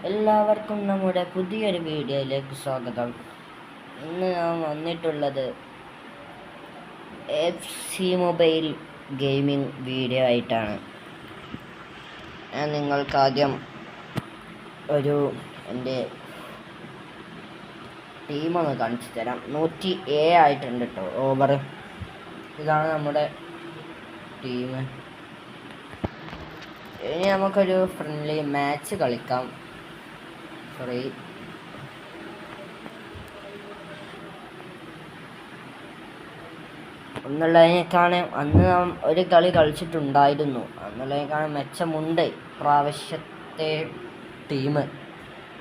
എല്ലാവർക്കും നമ്മുടെ പുതിയൊരു വീഡിയോയിലേക്ക് സ്വാഗതം. ഇന്ന് ഞാൻ വന്നിട്ടുള്ളത് FC മൊബൈൽ ഗെയിമിംഗ് വീഡിയോ ആയിട്ടാണ്. ഞാൻ നിങ്ങൾക്കാദ്യം എൻ്റെ ടീമൊന്ന് കാണിച്ചു തരാം. 107 ആയിട്ടുണ്ട് കേട്ടോ ഓവർ. ഇതാണ് നമ്മുടെ ടീം. ഇനി നമുക്കൊരു ഫ്രണ്ട്ലി മാച്ച് കളിക്കാം. ഒന്നുള്ളതിനേക്കാണ് അന്ന് നാം ഒരു കളി കളിച്ചിട്ടുണ്ടായിരുന്നു. അന്നുള്ളതിനേക്കാണ് മെച്ചമുണ്ട് പ്രാവശ്യത്തെ ടീം.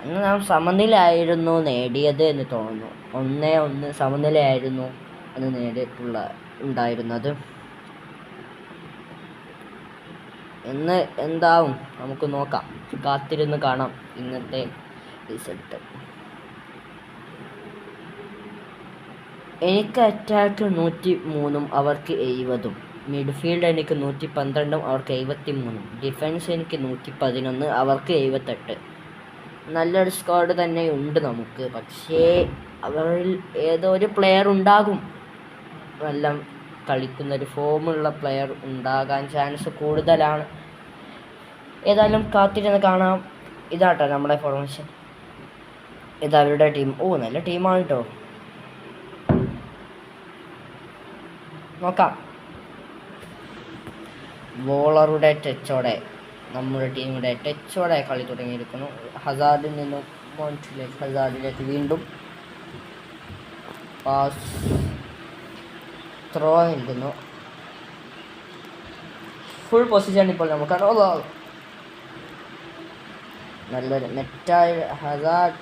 അന്ന് നാം സമനിലയായിരുന്നു നേടിയത് എന്ന് തോന്നുന്നു. 1-1 സമനിലയായിരുന്നു അന്ന് ഉണ്ടായിരുന്നത്. ഇന്ന് എന്താവും നമുക്ക് നോക്കാം, കാത്തിരുന്ന് കാണാം ഇന്നത്തെ റിസൾട്ട്. എനിക്ക് അറ്റാക്ക് 103 അവർക്ക് 70. മിഡ്ഫീൽഡ് എനിക്ക് 112 അവർക്ക് 73. ഡിഫൻസ് എനിക്ക് 111 അവർക്ക് 78. നല്ലൊരു സ്ക്വാഡ് തന്നെ ഉണ്ട് നമുക്ക്. പക്ഷേ അവരിൽ ഏതോ ഒരു പ്ലെയർ ഉണ്ടാകും, നല്ല കളിക്കുന്നൊരു ഫോമുള്ള പ്ലെയർ ഉണ്ടാകാൻ ചാൻസ് കൂടുതലാണ്. ഏതായാലും കാത്തിരുന്ന് കാണാം. ഇതാട്ടോ നമ്മുടെ ഫോർമേഷൻ, ഇതവരുടെ ടീം. നല്ല ടീമാണ് കേട്ടോ. നോക്കാം. ബോളറുടെ ടച്ചോടെ നമ്മുടെ ടീമിൻ്റെ ടച്ചോടെ കളി തുടങ്ങിയിരിക്കുന്നു. ഹസാർഡിൽ നിന്നും ഹസാർഡിലേക്ക് വീണ്ടും പാസ് ത്രോ നിൽക്കുന്നു. ഫുൾ പൊസിഷൻ ഇപ്പോൾ നമുക്ക് നല്ലൊരു നെറ്റായി ഹസാർഡ്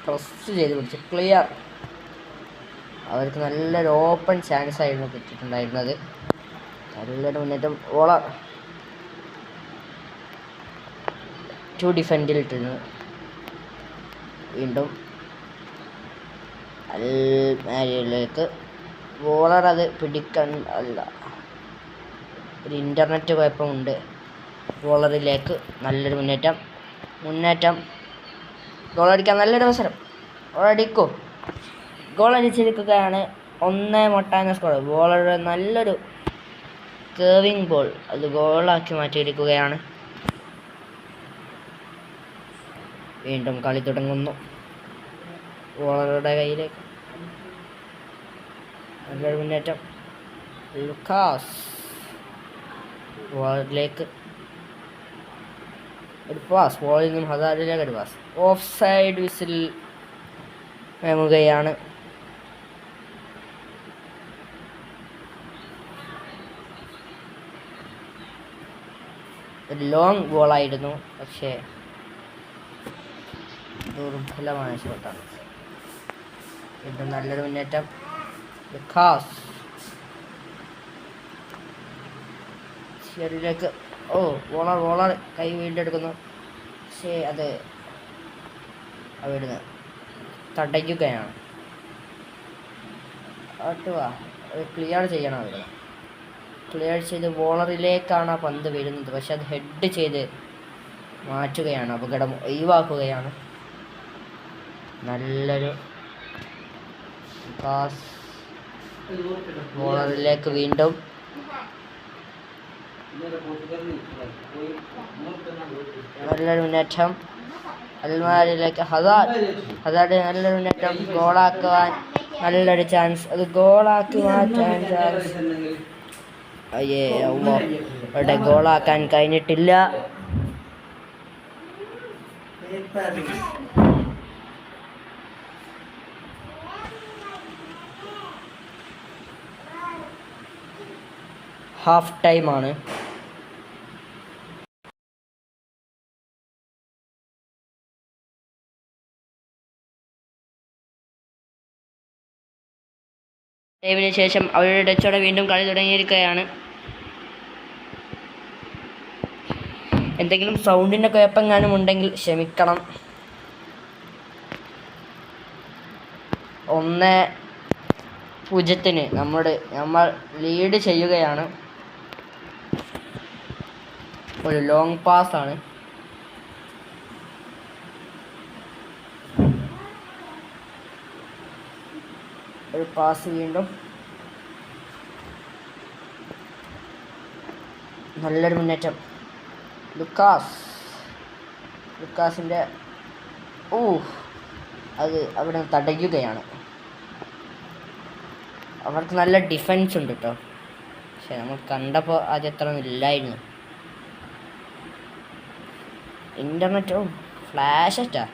പ്രസ് ചെയ്ത് പിടിച്ച് ക്ലിയർ. അവർക്ക് നല്ലൊരു ഓപ്പൺ ചാൻസ് ആയിരുന്നു കിട്ടിയിട്ടുണ്ടായിരുന്നത്. നല്ലൊരു മുന്നേറ്റം. ഓളർ 2 ഡിഫൻഡിലിട്ടിരുന്നു. വീണ്ടും അൽമാരിയിലേക്ക് ബോളർ അത് ഒരു ഇൻ്റർനെറ്റ് കുഴപ്പമുണ്ട്. ബോളറിലേക്ക് നല്ലൊരു മുന്നേറ്റം ഗോളടിക്കാൻ നല്ലൊരു അവസരം. ഗോളടിച്ചിരിക്കുകയാണ്. 1-8 സ്കോർ. ബോളറുടെ നല്ലൊരു കേവിങ് ബോൾ അത് ഗോളാക്കി മാറ്റിയിരിക്കുകയാണ്. വീണ്ടും കളി തുടങ്ങുന്നു. ബോളറുടെ കയ്യിലേക്ക് നല്ലൊരു മുന്നേറ്റം. ലുക്കാസ് ബോളിലേക്ക് ഒരു പാസ്. ബോളിൽ നിന്നും ഹസാർഡിലേക്ക് ഒരു പാസ്. ഓഫ് സൈഡ് വിസിൽ വേമുകയാണ്. ഒരു ലോങ് ബോളായിരുന്നു, പക്ഷേ ദുർബലമായ ഷോട്ടാണ്. ഇത് നല്ലൊരു മുന്നേറ്റം. ലുക്കാസ് ശരിയിലേക്ക് ബോളർ കൈ വീണ്ടെടുക്കുന്നു. പക്ഷേ അത് അവിടുന്ന് തടയുകയാണ്. ക്ലിയർ ചെയ്യണം. അവിടുന്ന് ക്ലിയർ ചെയ്ത് ബോളറിലേക്കാണ് ആ പന്ത് വരുന്നത്. പക്ഷെ അത് ഹെഡ് ചെയ്ത് മാറ്റുകയാണ്, അപകടം ഒഴിവാക്കുകയാണ്. നല്ലൊരു പാസ് ബോളറിലേക്ക്. വീണ്ടും നല്ലൊരു മുന്നേറ്റം. അൽമാരിലേക്ക് ഹസാർഡ് നല്ലൊരു മുന്നേറ്റം. ഗോളാക്കുവാൻ നല്ലൊരു ചാൻസ്. അത് ഗോളാക്കി മാറ്റാൻ ചാൻസ്. അവിടെ ഗോളാക്കാൻ കഴിഞ്ഞിട്ടില്ല. ഹാഫ് ടൈമാണ്. ടൈമിന് ശേഷം അവരുടെ ടച്ചോടെ വീണ്ടും കളി തുടങ്ങിയിരിക്കുകയാണ്. എന്തെങ്കിലും സൗണ്ടിൻ്റെ കുഴപ്പമെങ്ങാനും ഉണ്ടെങ്കിൽ ക്ഷമിക്കണം. 1-0 നമ്മൾ ലീഡ് ചെയ്യുകയാണ്. ഒരു ലോങ് പാസ് ആണ്. ഒരു പാസ് വീണ്ടും. നല്ലൊരു മുന്നേറ്റം. ലുക്കാസിൻ്റെ അത് അവിടെ തടയുകയാണ്. അവർക്ക് നല്ല ഡിഫൻസ് ഉണ്ട് കേട്ടോ. പക്ഷെ നമ്മൾ കണ്ടപ്പോൾ ആദ്യം അത്ര ഇല്ലായിരുന്നു. ഇൻ്റർനെറ്റും ഫ്ലാഷറ്റാ.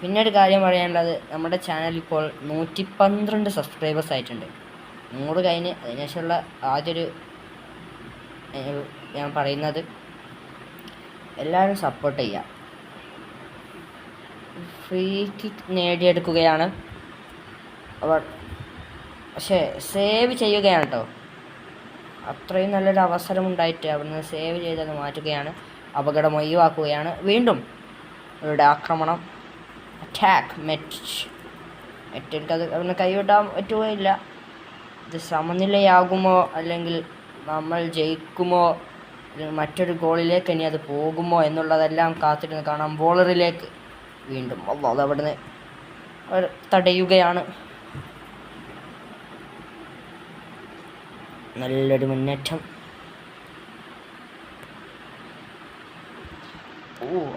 പിന്നെ ഒരു കാര്യം പറയാനുള്ളത്, നമ്മുടെ ചാനൽ ഇപ്പോൾ 112 സബ്സ്ക്രൈബേഴ്സ് ആയിട്ടുണ്ട്. 100 കഴിഞ്ഞ് അതിനുശേഷമുള്ള ആദ്യൊരു ഞാൻ പറയുന്നത്, എല്ലാവരും സപ്പോർട്ട് ചെയ്യുക. ഫ്രീ കിക്ക് നേടിയെടുക്കുകയാണ് അവർ. പക്ഷേ സേവ് ചെയ്യുകയാണ് കേട്ടോ. അത്രയും നല്ലൊരു അവസരം ഉണ്ടായിട്ട് അവിടുന്ന് സേവ് ചെയ്തത് മാറ്റുകയാണ്. അപകടം ഒഴിവാക്കുകയാണ്. വീണ്ടും അവരുടെ ആക്രമണം. അറ്റാക്ക് മെറ്റെനിക്കത് അവന് കൈവിടാൻ പറ്റുകയില്ല. ഇത് സമനിലയാകുമോ അല്ലെങ്കിൽ നമ്മൾ ജയിക്കുമോ, മറ്റൊരു ഗോളിലേക്ക് ഇനി അത് പോകുമോ എന്നുള്ളതെല്ലാം കാത്തിരുന്ന് കാണാം. ബോളറിലേക്ക് വീണ്ടും അതവിടുന്ന് അവർ തടയുകയാണ്. നല്ലൊരു മുന്നേറ്റം.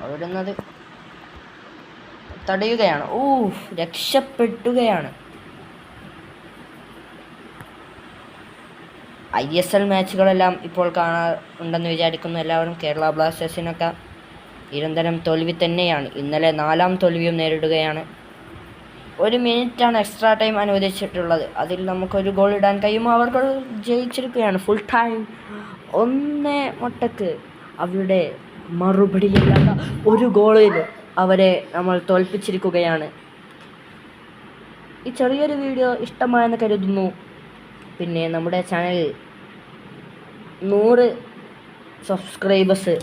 അവിടുന്ന് അത് തടയുകയാണ്. രക്ഷപ്പെട്ടുകയാണ്. ISL മാച്ചുകളെല്ലാം ഇപ്പോൾ കാണാറുണ്ടെന്ന് വിചാരിക്കുന്നു എല്ലാവരും. കേരള ബ്ലാസ്റ്റേഴ്സിനൊക്കെ നിരന്തരം തോൽവി തന്നെയാണ്. ഇന്നലെ 4ാം തോൽവിയും നേരിടുകയാണ്. 1 മിനിറ്റാണ് എക്സ്ട്രാ ടൈം അനുവദിച്ചിട്ടുള്ളത്. അതിൽ നമുക്കൊരു ഗോൾ ഇടാൻ കഴിയുമോ? അവർ ജയിച്ചിരിക്കുകയാണ്. ഫുൾ ടൈം 1-0 അവരുടെ മറുപടിയില്ലാത്ത ഒരു ഗോളിൽ അവരെ നമ്മൾ തോൽപ്പിച്ചിരിക്കുകയാണ്. ഈ ചെറിയൊരു വീഡിയോ ഇഷ്ടമായെന്ന് കരുതുന്നു. പിന്നെ നമ്മുടെ ചാനൽ 100 സബ്സ്ക്രൈബേഴ്സ്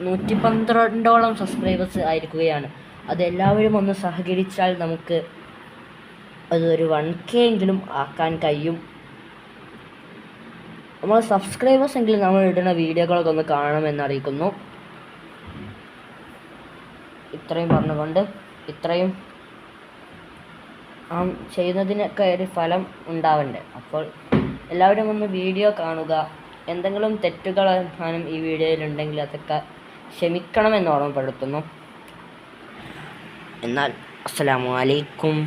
112ഓളം സബ്സ്ക്രൈബേഴ്സ് ആയിരിക്കുകയാണ്. അതെല്ലാവരും ഒന്ന് സഹകരിച്ചാൽ നമുക്ക് അതൊരു 1K എങ്കിലും ആക്കാൻ കഴിയും. നമ്മൾ സബ്സ്ക്രൈബേഴ്സ് എങ്കിലും നമ്മൾ ഇടുന്ന വീഡിയോകളൊക്കെ ഒന്ന് കാണണമെന്നറിയിക്കുന്നു. ഇത്രയും പറഞ്ഞുകൊണ്ട് ഇത്രയും ചെയ്യുന്നതിനൊക്കെ ഒരു ഫലം ഉണ്ടാവണ്ടേ. അപ്പോൾ എല്ലാവരും ഒന്ന് വീഡിയോ കാണുക. എന്തെങ്കിലും തെറ്റുകൾ ഈ വീഡിയോയിലുണ്ടെങ്കിൽ അതൊക്കെ ക്ഷമിക്കണമെന്ന് ഓർമ്മപ്പെടുത്തുന്നു. എന്നാൽ അസ്സലാമു അലൈക്കും.